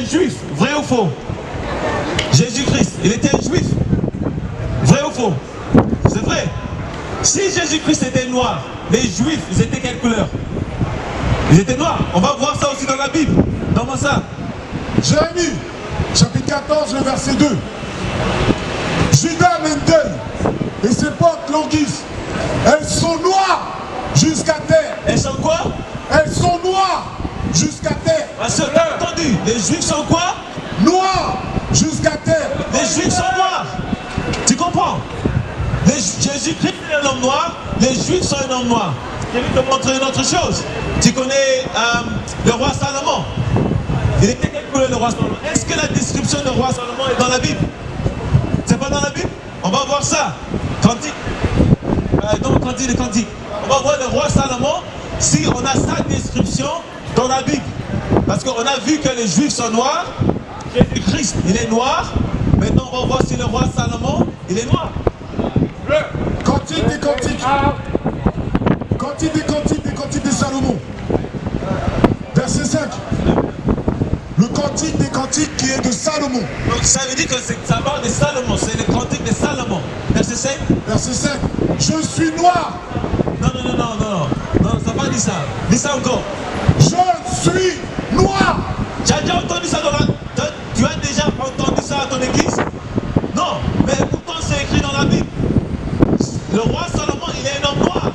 un juif, vrai ou faux? Jésus-Christ, il était un juif, vrai ou faux? C'est vrai. Si Jésus-Christ était noir, les juifs, ils étaient quelle couleur? Ils étaient noirs. On va voir ça aussi dans la Bible. Comment ça? Jérémie, chapitre 14, le verset 2. Judas Mendel et ses potes languissent. Elles sont noires jusqu'à terre. Elles sont quoi? Elles sont noires jusqu'à terre. Parce que t'as entendu, les juifs sont quoi? Noires jusqu'à terre. Les juifs sont noirs. Tu comprends? Jésus-Christ est un homme noir, les juifs sont un homme noir. Je vais te montrer une autre chose. Tu connais le roi Salomon. Il était quelle couleur le roi Salomon? Est-ce que la description du roi Salomon est dans la Bible? C'est pas dans la Bible? On va voir ça. Cantique. Donc Cantique de Cantique. On va voir le roi Salomon si on a sa description dans la Bible. Parce qu'on a vu que les juifs sont noirs. Jésus-Christ, il est noir. Maintenant, on va voir si le roi Salomon, il est noir. Cantique des cantiques. Cantique des cantiques, des cantiques de Salomon. Verset 5. Le cantique des cantiques qui est de Salomon. Donc ça veut dire que ça parle de Salomon, c'est le cantique de Salomon. Verset 5. Verset 5. Je suis noir. Non, ça n'a pas dit ça. Dis ça encore. Je suis noir. Tu as déjà entendu ça tu as déjà entendu ça à ton église? Non, mais pourtant c'est écrit dans la Bible. Le roi Salomon, il est un homme noir.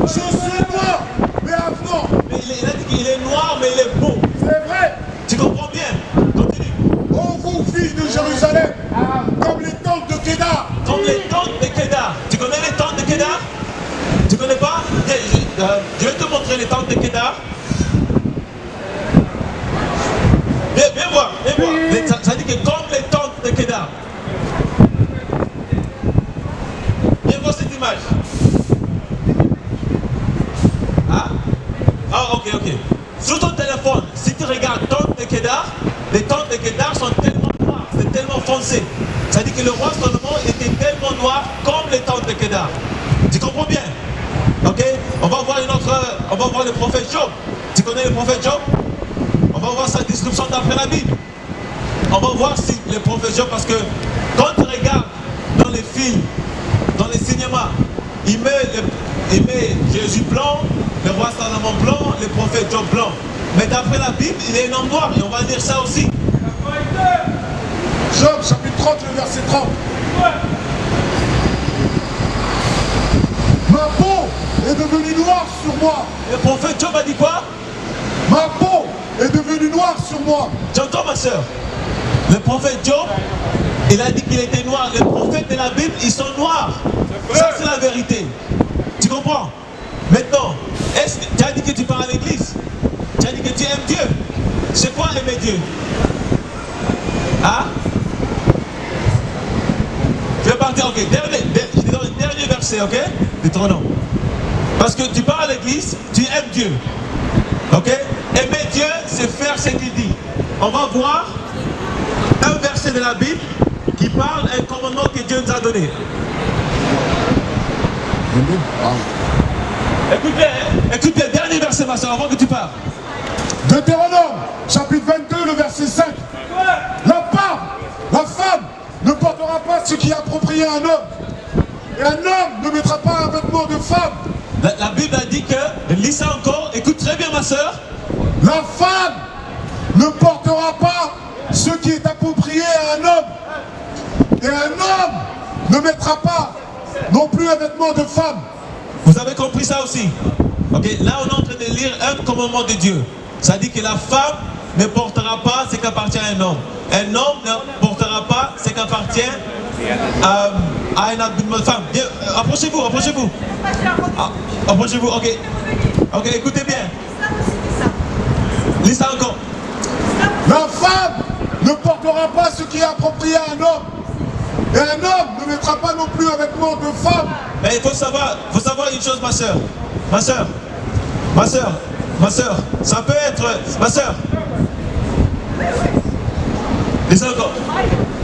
Je suis noir, mais avenant. Mais il a dit qu'il est noir, mais il est beau. C'est vrai. Tu comprends bien? Continue. Ô vous, filles de Jérusalem, comme les tentes de Kédar. Comme les tentes de Kédar. Tu connais les tentes de Kédar? Tu connais pas? Je vais te montrer les tentes de Kédar. Viens voir. Ça dit que comme les tentes de Kédar. Viens voir cette image. Ok. Sur ton téléphone, si tu regardes tentes de Kédar, les tentes de Kédar sont tellement noires, c'est tellement foncé. Ça dit que le roi Salomon était tellement noir comme les tentes de Kédar. Tu comprends bien? Ok? On va voir le prophète Job. Tu connais le prophète Job? On va voir sa description d'après la Bible. On va voir si le prophète Job, parce que quand tu regardes dans les films, dans les cinémas, il met Jésus blanc, le roi Salomon blanc, le prophète Job blanc. Mais d'après la Bible, il est un homme noir, et on va dire ça aussi. Job, chapitre 30, le verset 30. Ma peau est devenue noire sur moi. Le prophète Job a dit quoi? Ma peau est devenue noire sur moi. Tu entends, ma soeur? Le prophète Job, il a dit qu'il était noir. Les prophètes de la Bible, ils sont noirs. Ça, c'est la vérité. Tu comprends? Maintenant, tu as dit que tu pars à l'église. Tu as dit que tu aimes Dieu. C'est quoi aimer Dieu? Hein? Tu veux partir? Ok. Je te donne le dernier verset, ok? Deutéronome. Parce que tu pars à l'église, tu aimes Dieu. Ok? Aimer Dieu, c'est faire ce qu'il dit. On va voir un verset de la Bible qui parle d'un commandement que Dieu nous a donné. Écoute bien, dernier verset, ma soeur, avant que tu parles. Deutéronome, chapitre 22, le verset 5. La femme ne portera pas ce qui est approprié à un homme. Et un homme ne mettra pas un vêtement de femme. La Bible a dit que, lis ça encore, écoute très bien, ma soeur. La femme ne portera pas ce qui est approprié à un homme. Et un homme ne mettra pas non plus un vêtement de femme. Vous avez compris ça aussi? Ok, là on est en train de lire un commandement de Dieu. Ça dit que la femme ne portera pas ce qui appartient à un homme. Un homme ne portera pas ce qui appartient à une femme. Bien, approchez-vous. Approchez-vous, ok. Ok, écoutez bien. Lis ça encore. La femme ne portera pas ce qui est approprié à un homme. Et un homme ne mettra pas non plus un vêtement de femme. Mais il faut savoir une chose, ma soeur. Ça peut être... Ma soeur. Lis ça encore.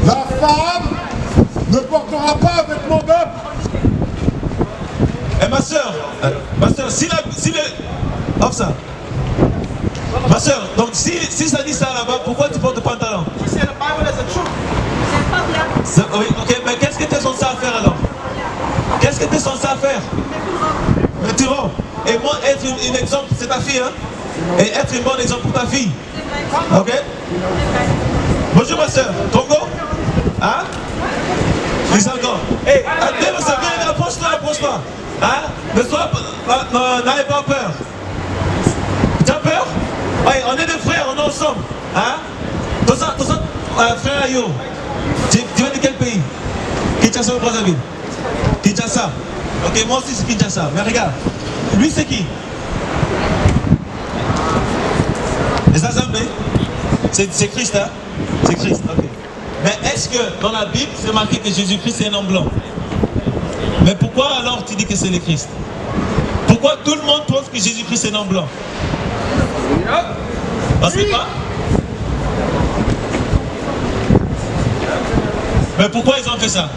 La femme ne portera pas un vêtement d'homme. Et ma soeur, si le... Hop ça. Ma soeur, donc si ça dit ça là-bas, pourquoi tu portes le pantalon? She said the Bible is the truth. Oui, ok, mais qu'est-ce que tu es censé faire alors? Qu'est-ce que tu es censé faire? Mais tu vois, et moi être une exemple, c'est ta fille, hein? Et être une bonne exemple pour ta fille. Ok? Bonjour ma soeur, Congo? Hein? Lisa encore. Hé, attends ma soeur, viens, approche-toi. Hein? Ne sois pas, n'aie pas peur. Tu as peur? Oui, on est des frères, on est ensemble. Hein? Tout ça, frère Ayo. Tu viens de quel pays? Kinshasa ou Brazzaville? Kinshasa. Ok, moi aussi c'est Kinshasa. Mais regarde, lui c'est qui? Les Azambés? C'est Christ, hein? C'est Christ, ok. Mais est-ce que dans la Bible c'est marqué que Jésus-Christ est un homme blanc? Mais pourquoi alors tu dis que c'est le Christ? Pourquoi tout le monde pense que Jésus-Christ est un homme blanc? Parce que quoi? Mais pourquoi ils ont fait ça?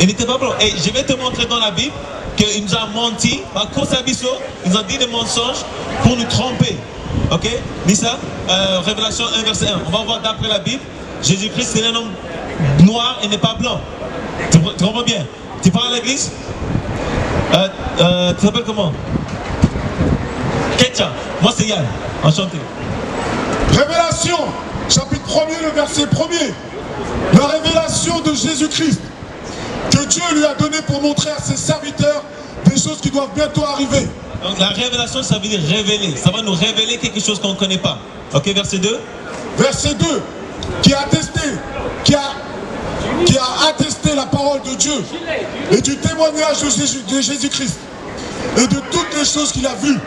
Il n'était pas blanc. Et je vais te montrer dans la Bible qu'il nous a menti, par cause d'Abisso, ils ont dit des mensonges pour nous tromper. Ok? Dis ça, Révélation 1, verset 1. On va voir d'après la Bible, Jésus-Christ c'est un homme noir et n'est pas blanc. Tu comprends bien? Tu pars à l'église? Tu t'appelles comment? Ketcha. Moi c'est Yann. Enchanté. Révélation, chapitre 1er, le verset 1er. La révélation de Jésus-Christ que Dieu lui a donné pour montrer à ses serviteurs des choses qui doivent bientôt arriver. Donc la révélation, ça veut dire révéler. Ça va nous révéler quelque chose qu'on ne connaît pas. Ok, verset 2. Verset 2, qui a attesté la parole de Dieu et du témoignage de Jésus-Christ et de toutes les choses qu'il a vues.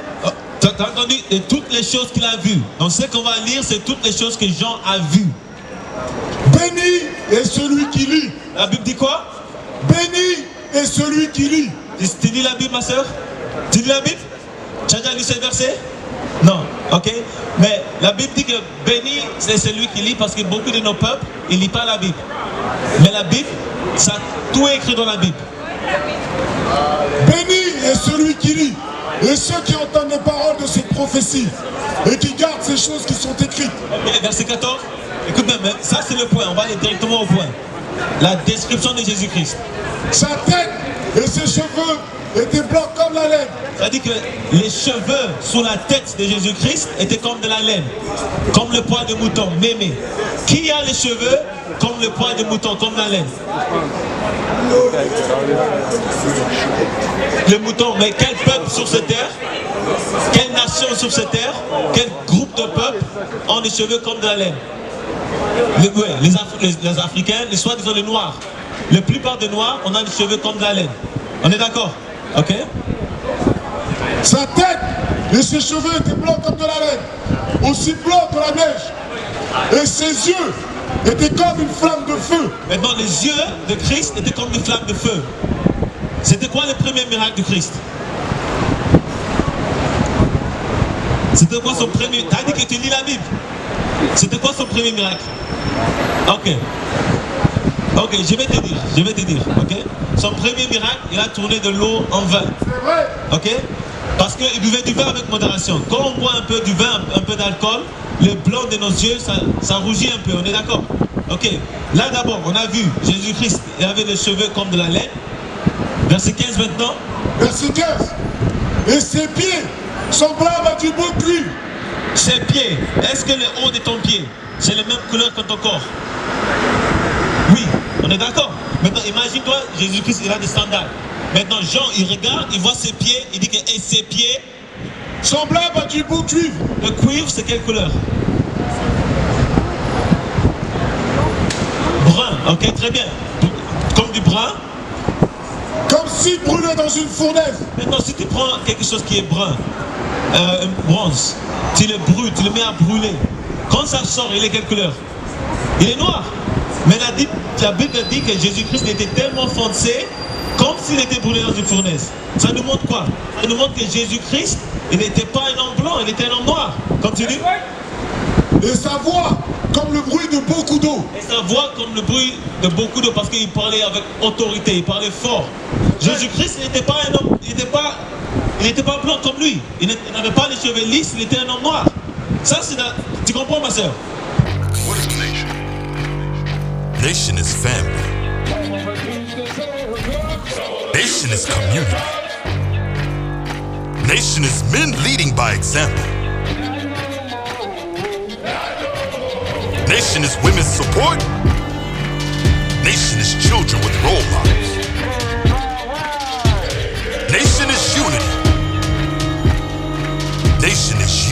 Tu as entendu? Et toutes les choses qu'il a vues. Donc ce qu'on va lire, c'est toutes les choses que Jean a vues. Béni est celui qui lit. La Bible dit quoi? Béni est celui qui lit. Tu lis la Bible, ma soeur? Tu lis la Bible? Tu as déjà lu ce verset? Non, ok. Mais la Bible dit que béni, c'est celui qui lit parce que beaucoup de nos peuples, ils ne lisent pas la Bible. Mais la Bible, ça tout est écrit dans la Bible. Béni est celui qui lit. Et ceux qui entendent les paroles de cette prophétie et qui gardent ces choses qui sont écrites. Verset 14. Écoute bien, ça c'est le point. On va aller directement au point. La description de Jésus-Christ. Sa tête et ses cheveux étaient blancs comme la laine. Ça dit que les cheveux sur la tête de Jésus-Christ étaient comme de la laine, comme le poil de mouton, mémé. Qui a les cheveux comme le poil de mouton, comme la laine? Le mouton. Mais quel peuple sur cette terre, quelle nation sur cette terre, quel groupe de peuples ont des cheveux comme de la laine? Les Africains, les soi-disant les Noirs. La plupart des Noirs, on a des cheveux comme de la laine. On est d'accord? Ok? Sa tête et ses cheveux étaient blancs comme de la laine, aussi blancs que la neige. Et ses yeux étaient comme une flamme de feu. Maintenant, les yeux de Christ étaient comme des flammes de feu. C'était quoi le premier miracle de Christ? C'était quoi son premier... Tu as dit que tu lis la Bible. C'était quoi son premier miracle? Ok. Ok, je vais te dire, ok? Son premier miracle, il a tourné de l'eau en vin. C'est vrai. Ok? Parce qu'il buvait du vin avec modération. Quand on boit un peu du vin, un peu d'alcool, le blanc de nos yeux, ça rougit un peu, on est d'accord? Ok. Là d'abord, on a vu Jésus-Christ, il avait des cheveux comme de la laine. Verset 15 maintenant. Verset 15. Et ses pieds sont blancs à du beau cuivre. Ses pieds, est-ce que le haut de ton pied, c'est la même couleur que ton corps? Oui, on est d'accord. Maintenant, imagine-toi, Jésus-Christ, il a des sandales. Maintenant, Jean, il regarde, il voit ses pieds, il dit que et ses pieds sont blancs à du beau cuivre. Le cuivre, c'est quelle couleur? Brun, ok, très bien. Comme du brun. Comme s'il brûlait dans une fournaise. Maintenant, si tu prends quelque chose qui est brun, bronze, tu le brûles, tu le mets à brûler. Quand ça sort, il est quelle couleur? Il est noir. Mais la Bible dit que Jésus-Christ était tellement foncé, comme s'il était brûlé dans une fournaise. Ça nous montre quoi? Ça nous montre que Jésus-Christ, il n'était pas un homme blanc, il était un homme noir. Continue. Et sa voix, comme le bruit de beaucoup d'eau. Et sa voix comme le bruit de beaucoup d'eau parce qu'il parlait avec autorité, il parlait fort. Jésus-Christ n'était pas un homme, il n'était pas blanc comme lui. Il n'avait pas les cheveux lisses, il était un homme noir. Ça, c'est tu comprends, ma soeur? What is a nation? Nation is family. Nation is community. Nation is men leading by example. Nation is women's support. Nation is children with role models. Nation is unity. Nation is